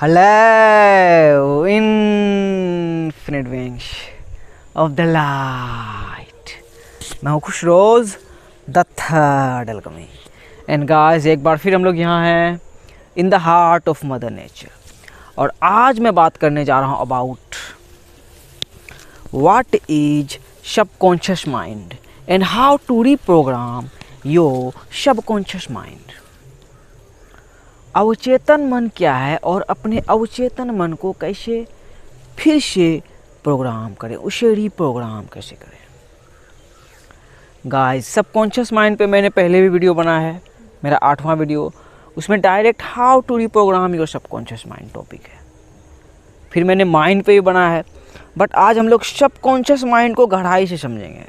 Hello, infinite wings of the light. मैं हूँ खुश रोज़ the third alchemy and guys एक बार फिर हम लोग यहाँ हैं in the heart of mother nature. और आज मैं बात करने जा रहा हूँ about what is subconscious mind and how to reprogram your subconscious mind. अवचेतन मन क्या है और अपने अवचेतन मन को कैसे फिर से प्रोग्राम करें, उसे रीप्रोग्राम कैसे करें। गाइस सबकॉन्शियस माइंड पे मैंने पहले भी वीडियो बनाया है, मेरा 8वां वीडियो, उसमें direct how to reprogram your subconscious mind topic है। फिर मैंने माइंड पे भी बनाया है, बट आज हम लोग सबकॉन्शियस माइंड को गहराई से समझेंगे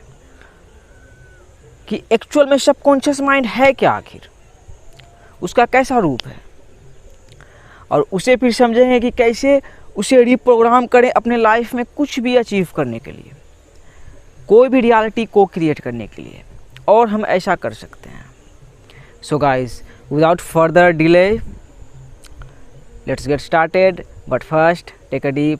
कि एक्चुअल में सबकॉन्शियस माइंड है क्या, आखिर उसका कैसा रूप है, और उसे फिर समझेंगे कि कैसे उसे रीप्रोग्राम करें अपने लाइफ में कुछ भी अचीव करने के लिए, कोई भी रियलिटी को क्रिएट करने के लिए, और हम ऐसा कर सकते हैं। So guys without further delay let's get started, but first take a deep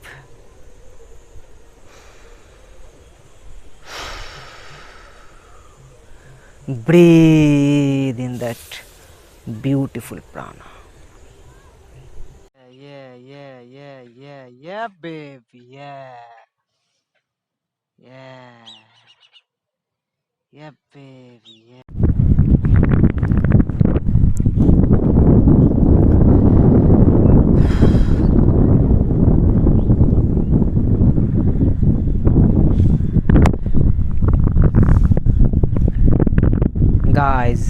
breathe in that beautiful prana. Yeah, baby, yeah, baby, yeah. Guys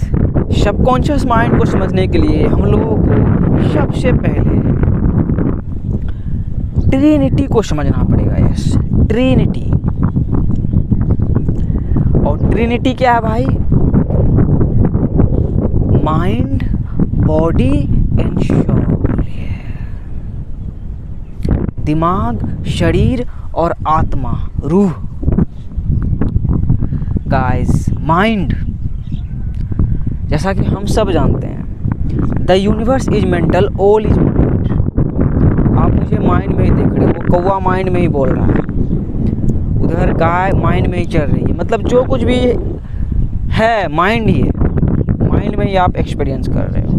subconscious mind को समझने के लिए हम लोगों को सबसे पहले ट्रिनिटी को समझना पड़ेगा। Yes, Trinity. और ट्रिनिटी क्या है भाई? Mind, body and soul. दिमाग, शरीर और आत्मा, रूह। गाइस माइंड, जैसा कि हम सब जानते हैं, the universe is mental, all is mind. आप मुझे माइंड में ही देख रहे हो, वो कौवा माइंड में ही बोल रहा है, उधर गाय माइंड में ही चल रही है, मतलब जो कुछ भी है माइंड ही है, माइंड में ही आप एक्सपीरियंस कर रहे हो।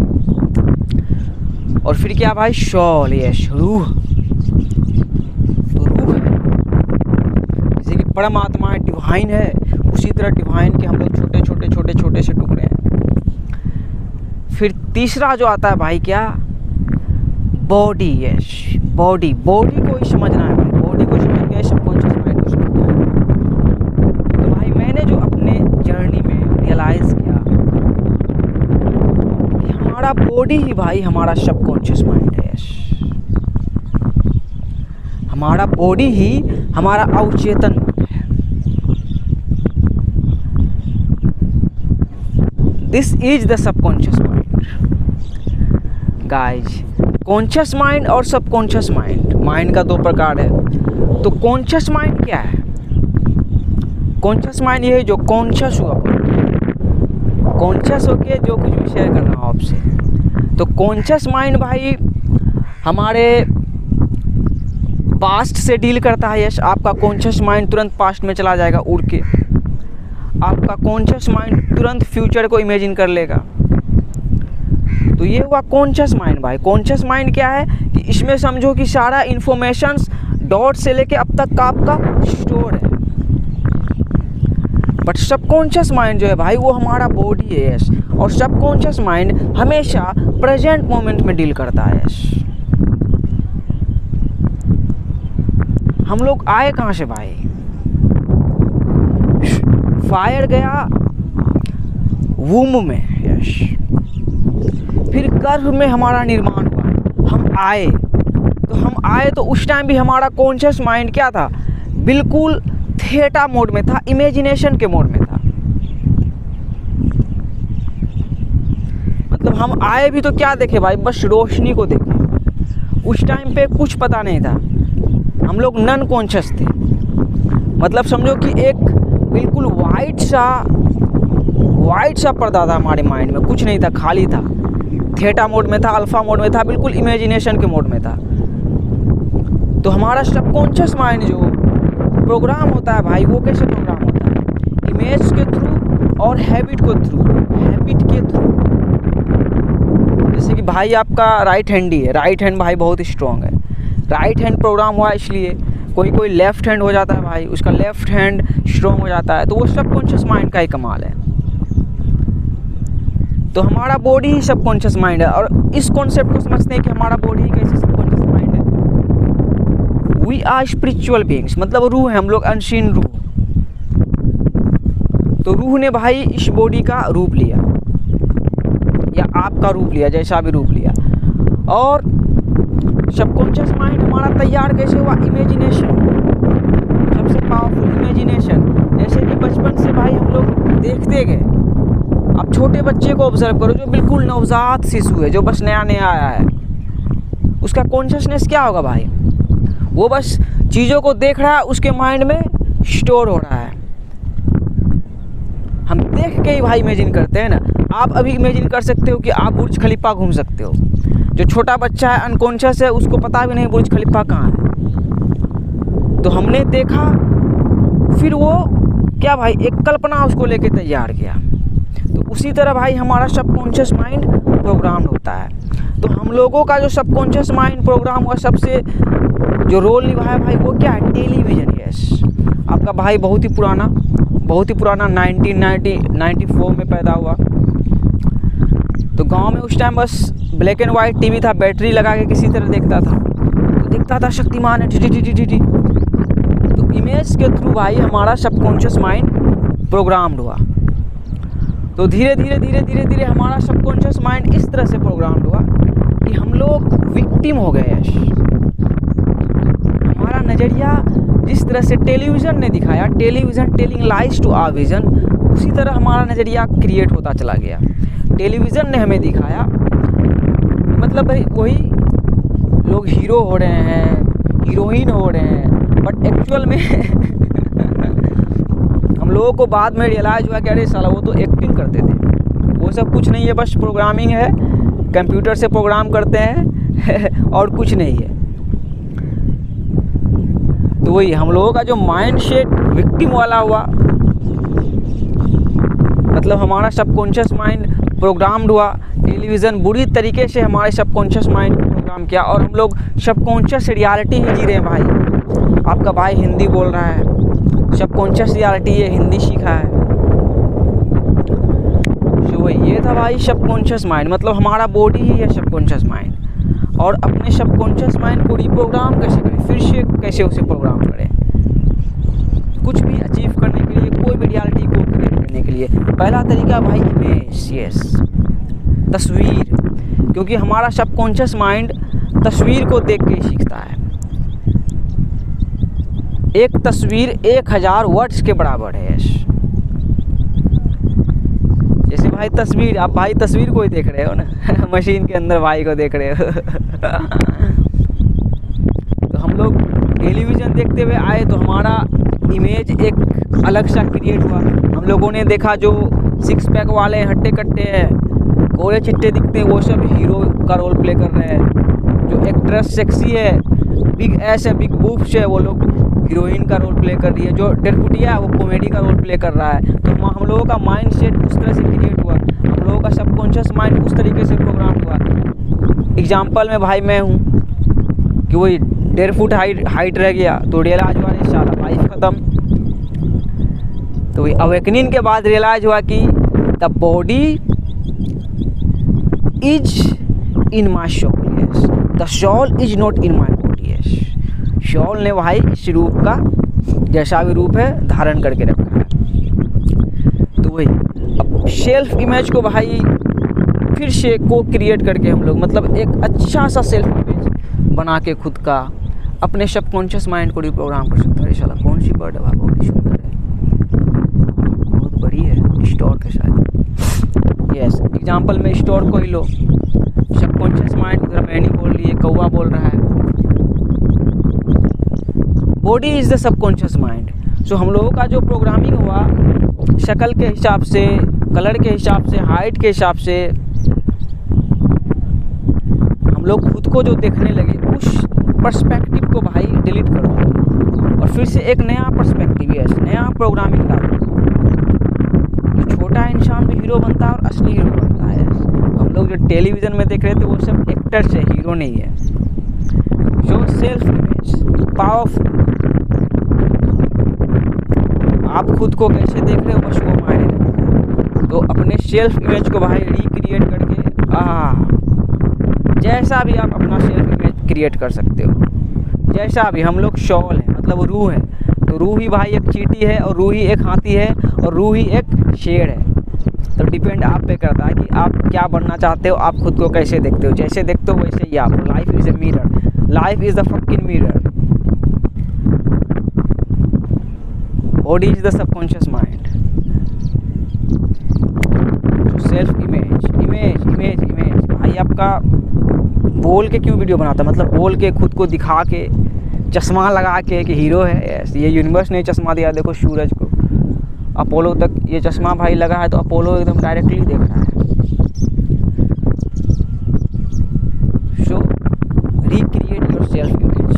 और फिर क्या भाई? सोल, यस, रूह। तो रूह है, जैसे कि परमात्मा है, डिवाइन है, उसी तरह डिवाइन के हम लोग छोटे छोटे से टुकड़े हैं। फिर तीसरा जो आता है भाई, क्या? बॉडी। यस, बॉडी को ही समझना है भाई, बॉडी को समझ के सबकॉन्शियस माइंड को समझना है। तो भाई मैंने जो अपने जर्नी में रियलाइज़ किया कि हमारा बॉडी ही भाई हमारा सबकॉन्शियस माइंड है। यस, हमारा बॉडी ही हमारा अवचेतन मन है। This is the subconscious mind. Guys conscious mind और सबकॉन्शियस माइंड, माइंड का दो प्रकार है। तो कॉन्शियस माइंड क्या है? कॉन्शियस माइंड ये है जो कॉन्शियस हुआ, कॉन्शियस होके जो कुछ भी शेयर कर रहा हूँ आपसे। तो कॉन्शियस माइंड भाई हमारे पास्ट से डील करता है। यस, आपका कॉन्शियस माइंड तुरंत पास्ट में चला जाएगा उड़ के, आपका कॉन्शियस माइंड तुरंत फ्यूचर को इमेजिन कर लेगा। तो ये हुआ कॉन्शियस माइंड भाई। कॉन्शियस माइंड क्या है कि इसमें समझो कि सारा इन्फॉर्मेशंस डॉट से लेके अब तक का आपका स्टोर है। बट सबकॉन्शियस माइंड जो है भाई वो हमारा बॉडी है। यस, और सबकॉन्शियस माइंड हमेशा प्रेजेंट मोमेंट में डील करता है। यस, हम लोग आए कहाँ से भाई? फायर गया वूम में। यस, फिर गर्भ में हमारा निर्माण हुआ, हम आए तो उस टाइम भी हमारा कॉन्शियस माइंड क्या था? बिल्कुल थीटा मोड में था, इमेजिनेशन के मोड में था। मतलब हम आए भी तो क्या देखे भाई? बस रोशनी को देखे। उस टाइम पे कुछ पता नहीं था, हम लोग नॉन कॉन्शियस थे। मतलब समझो कि एक बिल्कुल वाइट सा पर्दा था हमारे माइंड में, कुछ नहीं था, खाली था। थीटा मोड में था, अल्फा मोड में था, बिल्कुल इमेजिनेशन के मोड में था। तो हमारा सबकॉन्शियस माइंड जो प्रोग्राम होता है भाई, वो कैसे प्रोग्राम होता है? इमेज के थ्रू और हैबिट के थ्रू। जैसे कि भाई आपका राइट हैंड ही है, राइट हैंड भाई बहुत स्ट्रॉन्ग है, राइट हैंड प्रोग्राम हुआ, इसलिए कोई लेफ़्ट हैंड हो जाता है भाई, उसका लेफ़्ट हैंड स्ट्रॉन्ग हो जाता है, तो वो सबकॉन्शियस माइंड का ही कमाल है। तो हमारा बॉडी ही सबकॉन्शियस माइंड है, और इस कॉन्सेप्ट को समझते हैं कि हमारा बॉडी ही कैसे सबकॉन्शियस माइंड है। वी आर स्पिरिचुअल बीइंग्स, मतलब रूह है हम लोग, अनसीन रूह। तो रूह ने भाई इस बॉडी का रूप लिया, या आपका रूप लिया, जैसा भी रूप लिया। और सबकॉन्शियस माइंड हमारा तैयार कैसे हुआ? इमेजिनेशन, सबसे पावरफुल इमेजिनेशन। जैसे कि बचपन से भाई हम लोग देखते गए। अब छोटे बच्चे को ऑब्जर्व करो, जो बिल्कुल नवजात शिशु है, जो बस नया नया आया है, उसका कॉन्शियसनेस क्या होगा भाई? वो बस चीज़ों को देख रहा है, उसके माइंड में स्टोर हो रहा है। हम देख के ही भाई इमेजिन करते हैं ना। आप अभी इमेजिन कर सकते हो कि आप बुर्ज खलीफा घूम सकते हो। जो छोटा बच्चा है, अनकॉन्शियस है, उसको पता भी नहीं बुर्ज खलीफा कहाँ है। तो हमने देखा, फिर वो क्या भाई, एक कल्पना उसको लेके तैयार किया। तो उसी तरह भाई हमारा सबकॉन्शियस माइंड प्रोग्राम होता है। तो हम लोगों का जो सबकॉन्शियस माइंड प्रोग्राम हुआ, सबसे जो रोल निभाया भाई, वो क्या है? टेलीविज़न। यस, आपका भाई बहुत ही पुराना 1994 में पैदा हुआ। तो गांव में उस टाइम बस ब्लैक एंड वाइट टीवी था, बैटरी लगा के किसी तरह देखता था, तो देखता था शक्तिमान है, टी। तो इमेज के थ्रू भाई हमारा सबकॉन्शियस माइंड प्रोग्राम्ड हुआ। तो धीरे धीरे हमारा सबकॉन्शियस माइंड इस तरह से प्रोग्राम्ड हुआ कि हम लोग विक्टिम हो गए। हमारा नज़रिया जिस तरह से टेलीविज़न ने दिखाया, television telling lies to our vision, उसी तरह हमारा नज़रिया क्रिएट होता चला गया। टेलीविज़न ने हमें दिखाया, मतलब भाई वही लोग हीरो हो रहे हैं, हीरोइन हो रहे हैं, बट एक्चुअल में हम लोगों को बाद में रियलाइज़ हुआ कि अरे साला वो तो एक्टिंग करते थे, वो सब कुछ नहीं है, बस प्रोग्रामिंग है, कंप्यूटर से प्रोग्राम करते हैं और कुछ नहीं है। तो वही हम लोगों का जो माइंड सेट विक्टिम वाला हुआ, मतलब हमारा सबकॉन्शियस माइंड प्रोग्राम्ड हुआ। टेलीविज़न बुरी तरीके से हमारे सबकॉन्शियस माइंड को प्रोग्राम किया, और हम लोग सबकॉन्शियस रियलिटी ही जी रहे हैं भाई। आपका भाई हिंदी बोल रहा है, सबकॉन्शियस रियलिटी ये हिंदी सीखा है। तो वही ये था भाई सबकॉन्शियस माइंड, मतलब हमारा बॉडी ही है सबकॉन्शियस माइंड। और अपने सबकॉन्शियस माइंड को रिप्रोग्राम कैसे करें, फिर से कैसे उसे प्रोग्राम करें, कुछ भी अचीव करने के लिए, कोई भी रियलिटी को क्रिएट करने के लिए। पहला तरीका भाई इमेज, यस, तस्वीर, क्योंकि हमारा सबकॉन्शियस माइंड तस्वीर को देख के ही सीखता है। एक तस्वीर 1000 वर्ड्स के बराबर है। यस, जैसे भाई तस्वीर, आप भाई तस्वीर को ही देख रहे हो ना मशीन के अंदर भाई को देख रहे हो तो हम लोग टेलीविज़न देखते हुए आए, तो हमारा इमेज एक अलग सा क्रिएट हुआ। हम लोगों ने देखा जो 6 पैक वाले हट्टे कट्टे हैं, गोरे चिट्टे दिखते हैं, वो सब हीरो का रोल प्ले कर रहे हैं। जो एक्ट्रेस सेक्सी है, बिग एस है, बिग बूब्स है, वो लोग हीरोइन का रोल प्ले कर रही है। जो डेरपुटिया है वो कॉमेडी का रोल प्ले कर रहा है। तो हम लोगों का माइंड सेट उस तरह से क्रिएट हुआ, हम लोगों का सबकॉन्शियस माइंड उस तरीके से प्रोग्राम हुआ। एग्जाम्पल में भाई मैं हूँ कि वही 1.5 फुट हाइट रह गया, तो रियलाइज हुआ नहीं साला लाइफ ख़त्म। तो वही अवेकनिंग के बाद रियलाइज हुआ कि the body is in my soul, yes, the soul is not in my body. Yes, soul ने भाई इस रूप का, जैसा भी रूप है, धारण करके रखा है। तो वही अब सेल्फ इमेज को भाई फिर से को क्रिएट करके हम लोग, मतलब एक अच्छा सा सेल्फ इमेज बना के खुद का अपने सबकॉन्शियस माइंड को रिप्रोग्राम कर सकते हैं। इंशाल्लाह कौन सी बर्ड है, बहुत ही सुंदर है, बहुत बड़ी है, स्टोर के साथ। यस, एग्जाम्पल में स्टोर को ही लो, सबकॉन्शियस माइंड उधर मैनी बोल रही है, कौवा बोल रहा है। Body is the subconscious mind. So हम लोगों का जो प्रोग्रामिंग हुआ, शक्ल के हिसाब से, कलर के हिसाब से, हाइट के हिसाब से, हम लोग खुद को जो देखने लगे उस पर्सपेक्टिव को भाई डिलीट कर दो और फिर से एक नया पर्सपेक्टिव, नया प्रोग्रामिंग डालो। जो छोटा इंसान भी हीरो बनता है और असली हीरो बनता है। हम लोग जो टेलीविज़न में देख रहे थे वो सब एक्टर्स है, हीरो नहीं है। जो सेल्फ इमेज पावरफुल, आप खुद को कैसे देख रहे हो बस वो मायने रखता है। तो अपने सेल्फ इमेज को भाई रिक्रिएट करके जैसा भी आप अपना सेल्फ इमेज क्रिएट कर सकते हो, जैसा भी। हम लोग शॉल है, मतलब रूह है, तो रूह ही भाई एक चींटी है और रूह ही एक हाथी है और रूह ही एक शेर है। तो डिपेंड आप पे करता है कि आप क्या बनना चाहते हो, आप खुद को कैसे देखते हो। जैसे देखते हो वैसे ही आप। Life is a mirror, life is the fucking mirror, body is the subconscious mind. Self image image image image भाई आपका बोल के क्यों वीडियो बनाता है, मतलब बोल के खुद को दिखा के चश्मा लगा के कि हीरो है। ये यूनिवर्स ने चश्मा दिया, देखो सूरज को, अपोलो तक ये चश्मा भाई लगा है तो अपोलो एकदम डायरेक्टली देख रहा है। सो रिक्रिएट योर सेल्फ इमेज।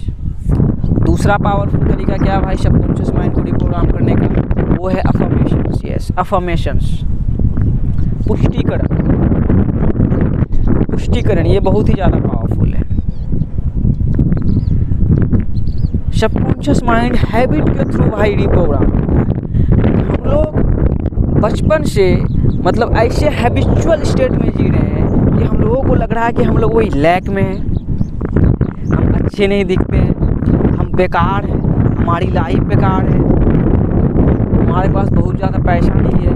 दूसरा पावरफुल तरीका क्या है भाई सबकॉन्शियस माइंड को रिप्रोग्राम करने का, वो है अफर्मेशंस। यस, अफर्मेशंस, पुष्टिकरण। पुष्टिकरण ये बहुत ही ज़्यादा पावरफुल है। सबकॉन्शियस माइंड हैबिट के थ्रू भाई रिप्रोग्राम होता है। हम लोग बचपन से मतलब ऐसे हैबिचुअल स्टेट में जी रहे हैं कि हम लोगों को लग रहा है कि हम लोग वही लैक में हैं, हम अच्छे नहीं दिखते हैं, हम बेकार हैं, हमारी लाइफ बेकार है, हमारे पास बहुत ज़्यादा पैसा नहीं है।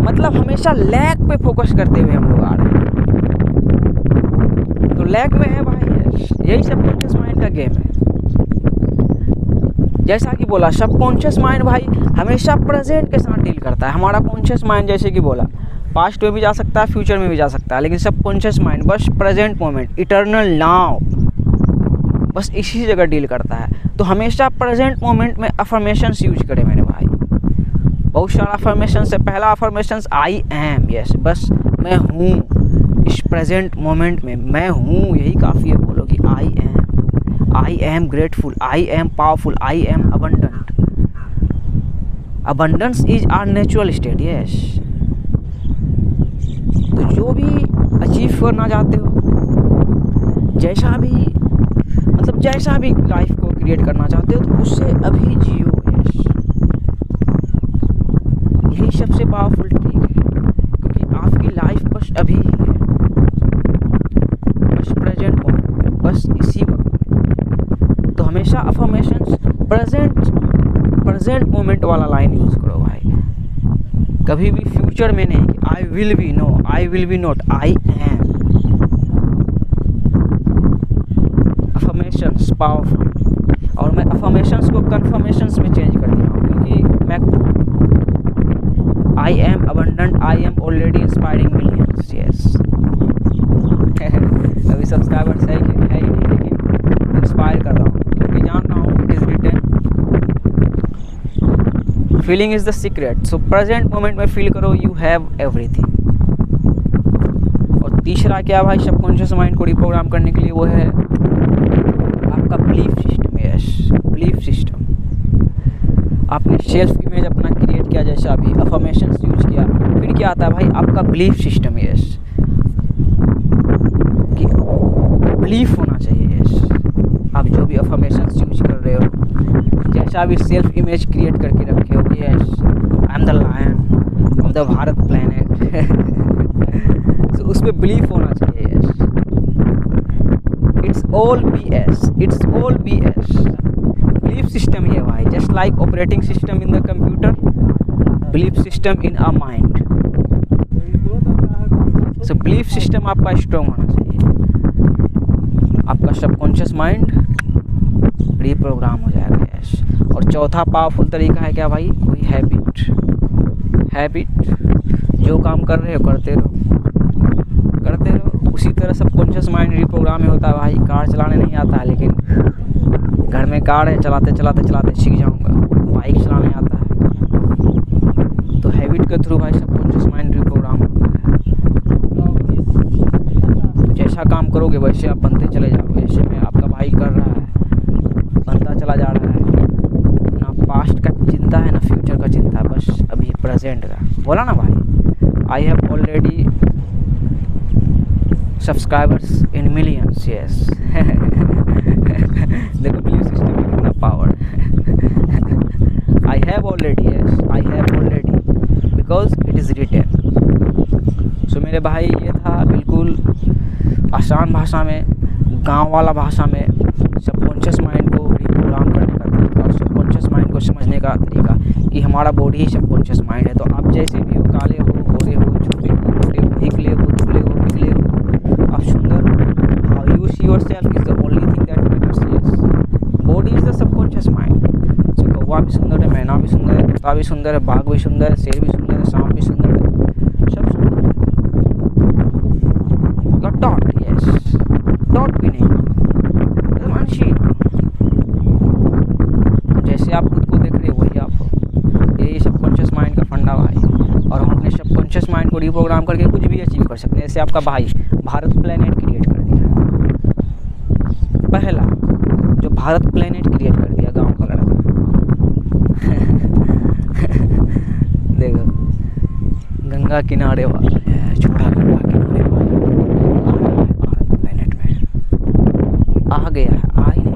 मतलब हमेशा लैक पे फोकस करते हुए हम लोग आ रहे हैं। तो लैक में है भाई, यही सबकॉन्शियस माइंड का गेम है। जैसा कि बोला सबकॉन्शियस माइंड भाई हमेशा प्रेजेंट के साथ डील करता है। हमारा कॉन्शियस माइंड जैसे कि बोला पास्ट में भी जा सकता है, फ्यूचर में भी जा सकता है, लेकिन सबकॉन्शियस माइंड बस प्रेजेंट मोमेंट, इटर्नल नाउ, बस इसी जगह डील करता है। तो हमेशा प्रेजेंट मोमेंट में अफर्मेशंस यूज करें मेरे भाई। बहुत सारा अफर्मेशन है। पहला अफर्मेशन आई एम, यस, बस मैं हूँ इस प्रेजेंट मोमेंट में, मैं हूँ, यही काफ़ी है। बोलो कि I am grateful, I am powerful, I am abundant. Abundance is our natural state, yes. तो जो भी अचीव करना चाहते हो, जैसा भी मतलब जैसा भी लाइफ को क्रिएट करना चाहते हो, तो उससे अभी जियो, यस। यही सबसे पावरफुल ट्रिक है, क्योंकि आपकी लाइफ बस अभी ही है, बस प्रेजेंट मोमेंट में, बस इसी वक्त। तो हमेशा अफर्मेशंस प्रेजेंट मोमेंट वाला लाइन यूज़ करो भाई। कभी भी फ्यूचर में नहीं कि I will be, no, I will be not, I am. Affirmations powerful. और मैं अफर्मेशंस को कन्फर्मेशंस में चेंज कर दिया हूँ, क्योंकि मैं आई am abundant, I am already inspiring millions, yes. अभी सब्सक्राइबर्स है ही नहीं, लेकिन इंस्पायर कर रहा हूँ, क्योंकि जान रहा हूँ it is written, feeling is the secret. So present moment में फील करो यू हैव एवरीथिंग। और तीसरा क्या भाई सबकॉन्शियस माइंड को रिप्रोग्राम करने के लिए, वो है आपका belief system, yes, belief system. आपने सेल्फ इमेज अपना क्रिएट किया, जैसा अभी अफर्मेशंस यूज किया, फिर क्या आता है भाई आपका बिलीफ सिस्टम, यस। कि बिलीफ होना चाहिए, यस। आप जो भी अफर्मेशंस यूज कर रहे हो, जैसा भी सेल्फ इमेज क्रिएट करके रखे हो, yes, I am the lion of the Bharat planet, तो उस पर बिलीफ होना चाहिए, yes. It's all BS, it's all BS। Belief system ये भाई, just like operating system in the computer, belief system in a mind. So belief system आपका strong होना चाहिए, आपका सबकॉन्शियस माइंड रिप्रोग्राम हो जाएगा, यस। और चौथा पावरफुल तरीका है क्या भाई, वही हैबिट। जो काम कर रहे हो करते रहो। उसी तरह सबकॉन्शियस माइंड रिप्रोग्राम में होता है भाई। कार चलाने नहीं आता है, लेकिन घर में कार है, चलाते सीख जाऊंगा। बाइक चलाने आता है, तो हैबिट के थ्रू भाई सबकॉन्शियस माइंड रिप्रोग्राम होता है। तो जैसा अच्छा काम करोगे वैसे आप बनते चले जाओगे। जैसे मैं आपका भाई कर रहा है, बनता चला जा रहा है। ना पास्ट का चिंता है ना फ्यूचर का चिंता है, बस अभी प्रेजेंट का। बोला ना भाई, I have already subscribers in millions. Yes देखो बिलीव सिस्टम में कितना पावर है। I have already, yes I have already because it is written. So मेरे भाई ये था बिल्कुल आसान भाषा में, गांव वाला भाषा में सबकॉन्शियस माइंड को रिप्रोग्राम करने का तरीका और सबकॉन्शियस माइंड को समझने का तरीका कि हमारा बॉडी ही सबकॉन्शियस माइंड है। तो आप जैसे भी हो, काले हो, गोरे हो, छोटे हो, मोटे हो, निकले हो, धुले हो, पिघले हो, आप सुंदर हो। How you see yourself is the only thing that matters. Yes, body is the subconscious mind. So कौवा भी सुंदर है, मैना भी सुंदर है, कुत्ता भी सुंदर है, बाघ भी सुंदर है, शेर भी सुंदर है, सांप भी सुंदर है, सब सुंदर है। डॉट, यस डॉट भी नहीं, जैसे आप खुद को देख रहे हो वही आप हो। यही सबकॉन्शियस माइंड का फंडा भाई। और हम अपने सबकॉन्शियस माइंड को रिप्रोग्राम करके कुछ भी अचीव कर सकते हैं। जैसे आपका भाई भारत प्लेनेट क्रिएट कर दिया, पहला जो भारत प्लेनेट क्रिएट कर दिया गांव का लड़का देखो, गंगा किनारे वाला है, छोड़ा गंगा किनारे वाला भारत प्लेनेट में आ गया है, आ ही नहीं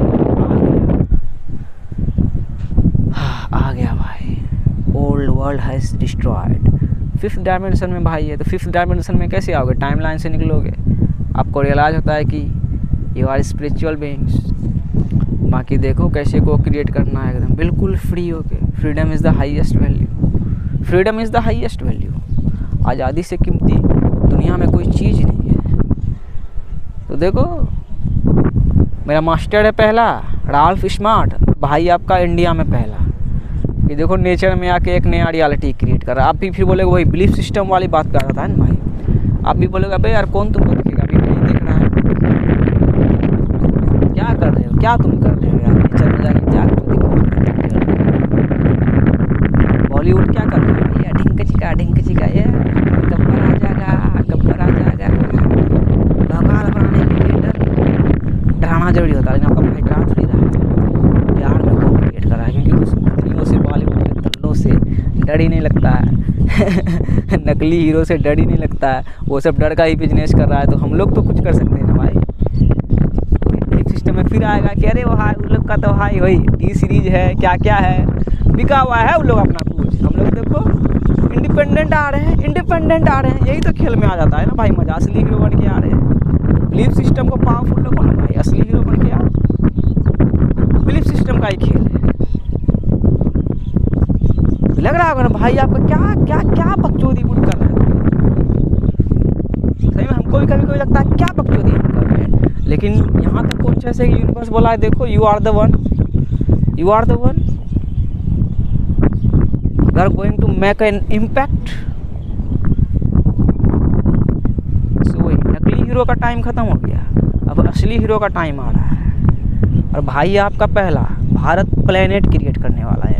आ गया भाई। Old world has destroyed. Fifth dimension में भाई है, तो फिफ्थ डायमेंशन में कैसे आओगे? टाइम लाइन से निकलोगे। आपको रियलाइज होता है कि यू आर स्पिरिचुअल बीइंग्स। बाकी देखो कैसे को क्रिएट करना है एकदम बिल्कुल फ्री होके। Freedom is the highest value, freedom is the highest value. आज़ादी से कीमती दुनिया में कोई चीज़ नहीं है। तो देखो मेरा मास्टर है पहला राल्फ स्मार्ट, भाई आपका इंडिया में पहला। ये देखो नेचर में आके एक नया रियलिटी क्रिएट कर रहा है। आप भी फिर बोलेगे वही बिलीफ सिस्टम वाली बात कर रहा था ना भाई। आप भी बोलेगा भाई यार कौन तुमको देखेगा, अभी नहीं देख रहा है, क्या कर रहे हो, क्या तुम कर रहे हो यार, नेचर में जाके क्या बॉलीवुड क्या कर रहा है भैया, ढिंक चिका ये गब्बर आ जाएगा, गब्बर आ जाएगा। भगवान बनाने के लिए डराना जरूरी होता है, लेकिन आपका भाई डरा थोड़ी रहा है, प्यार में को क्रिएट कर रहा है। क्योंकि उस नकलियों से, बॉलीवुड के तल्लों से डर ही नहीं लगता है नकली हीरो से डर ही नहीं लगता है, वो सब डर का ही बिजनेस कर रहा है। तो हम लोग तो कुछ कर सकते हैं ना भाई। बिलीफ सिस्टम में फिर आएगा कि अरे वो हाई उन लोग का तो हाई वही टी सीरीज है, क्या क्या है बिका हुआ है उन लोग अपना कुछ। हम लोग देखो इंडिपेंडेंट आ रहे हैं, इंडिपेंडेंट आ रहे हैं, यही तो खेल में आ जाता है ना भाई मजा। असली हीरो बन के आ रहे हैं, बिलीफ सिस्टम को पावरफुल रखो ना भाई, असली हीरो बन के आओ। बिलीफ सिस्टम का ही खेल है। लग रहा होगा ना भाई आपका क्या क्या क्या बकचोदी बुट कर रहा है। सही में हमको भी कभी कभी लगता है क्या बकचोदी हम कर रहे हैं, लेकिन यहाँ तक कौन से यूनिवर्स बोला है, देखो you are the one, you are the one, you are going to make an impact. So नकली हीरो का टाइम खत्म हो गया, अब असली हीरो का टाइम आ रहा है। और भाई आपका पहला भारत प्लेनेट क्रिएट करने वाला है।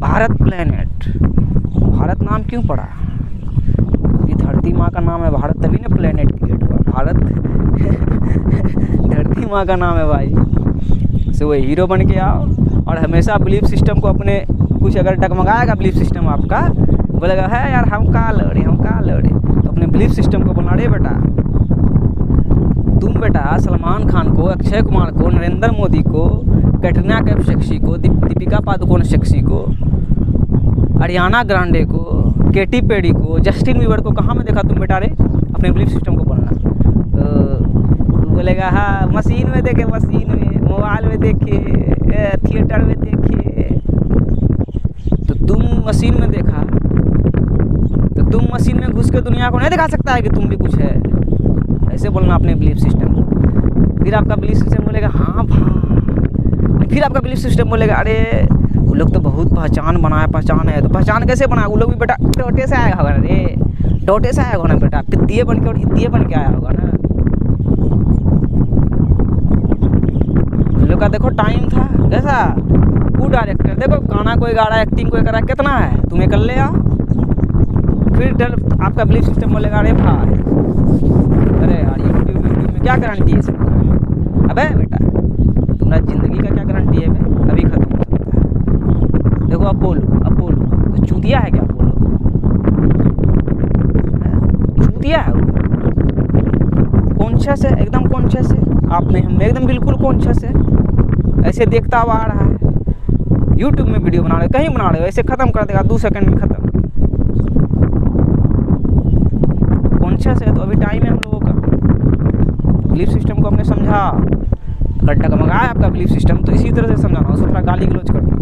भारत प्लेनेट, भारत नाम क्यों पड़ा? ये धरती माँ का नाम है भारत, तभी ना प्लेनेट क्रिएट हुआ भारत धरती माँ का नाम है भाई। सो वही हीरो बन के आओ और हमेशा बिलीफ सिस्टम को अपने कुछ अगर डगमगाएगा बिलीफ सिस्टम आपका, बोलेगा है यार हम कहाँ लड़े, हम कहाँ लड़े, तो अपने बिलीफ सिस्टम को बोलना अरे बेटा तुम बेटा सलमान खान को, अक्षय कुमार को, नरेंद्र मोदी को, कैटरीना कैफ सेक्सी को, दीपिका पादुकोण सेक्सी को, अरियाना ग्रांडे को, केटी पेरी को, जस्टिन बीबर को कहाँ में देखा तुम बेटा रे? अपने बिलीफ सिस्टम को बोलना। तो बोलेगा हाँ मशीन में देखे, मशीन में, मोबाइल में देखे, थिएटर में देखे। तो तुम मशीन में देखा तो तुम मशीन में घुस के दुनिया को नहीं दिखा सकता है कि तुम भी कुछ है। ऐसे बोलना अपने बिलीफ सिस्टम को। फिर आपका बिलीफ सिस्टम बोलेगा हाँ भाई, फिर आपका बिलीफ सिस्टम बोलेगा अरे वो लोग तो बहुत पहचान बनाया, पहचान है। तो पहचान कैसे बनाया? वो लोग भी बेटा टोटे से आया होगा ना रे, टोटे से आया होगा ना बेटा, पित्तीय बन के और हित्तीय बन के आया होगा ना। लोग का देखो टाइम था कैसा, वो डायरेक्टर देखो गाना कोई गा रहा है, एक्टिंग कोई कर रहा है, कितना है तुम्हें कर ले आओ। फिर आपका बिलीफ सिस्टम बोलेगा अरे भाई अरे यार यूट्यूब में क्या गारंटी है इसका? अबे बेटा तुम्हारा ज़िंदगी का क्या गारंटी है बे? अभी ख़त्म हो सकता है। देखो अपोलो तो चूतिया है क्या? अपोलो चूतिया है वो, कॉन्शियस है, एकदम कॉन्शियस है। आपने हम एकदम बिल्कुल कॉन्शियस है, ऐसे देखता हुआ आ रहा है। यूट्यूब में वीडियो बना रहे हो, कहीं बना रहे हो, ऐसे ख़त्म कर देगा 2 सेकंड में ख़त्म। कॉन्शियस है तो अभी टाइम है हम लोगों का। बिलीफ सिस्टम को हमने समझा, अगर डगमगाया आपका बिलीफ सिस्टम तो इसी तरह से समझाना, उसको थोड़ा गाली गलौज करना।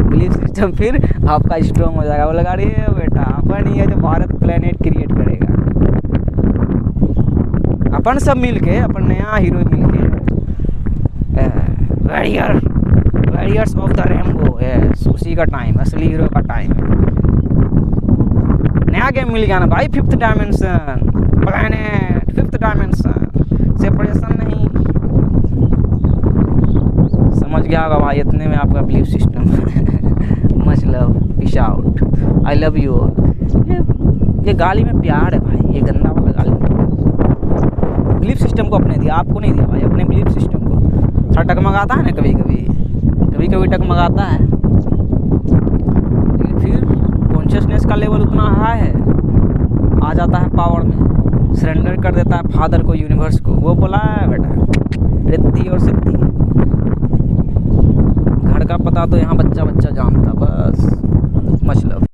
बिलीफ सिस्टम फिर आपका स्ट्रॉन्ग हो जाएगा। वो लगा रही है बेटा अपन ही है जो भारत प्लेनेट क्रिएट करेगा। अपन सब मिल के, अपन नया हीरो मिल के, वॉरियर्स ऑफ द रेनबो है, उसी का टाइम, असली हीरो का टाइम है। नया गेम मिल गया ना भाई, 5th dimension planet, 5th dimension, separation नहीं। समझ गया होगा भाई, इतने में आपका belief system. Much love, peace out, I love you all. ये गाली में प्यार है भाई, ये गंदा वाला गाली। बिलीफ सिस्टम को अपने दिया, आपको नहीं दिया भाई, अपने बिलीफ सिस्टम को। थोड़ा टकमगाता है ना कभी कभी टकमगाता है, लेकिन फिर कॉन्शियसनेस का लेवल उतना हाई है, आ जाता है पावर में, सरेंडर कर देता है फादर को, यूनिवर्स को। वो बोला है बेटा रिद्धि और सिद्धि, घर का पता तो यहाँ बच्चा जानता, बस मच लव।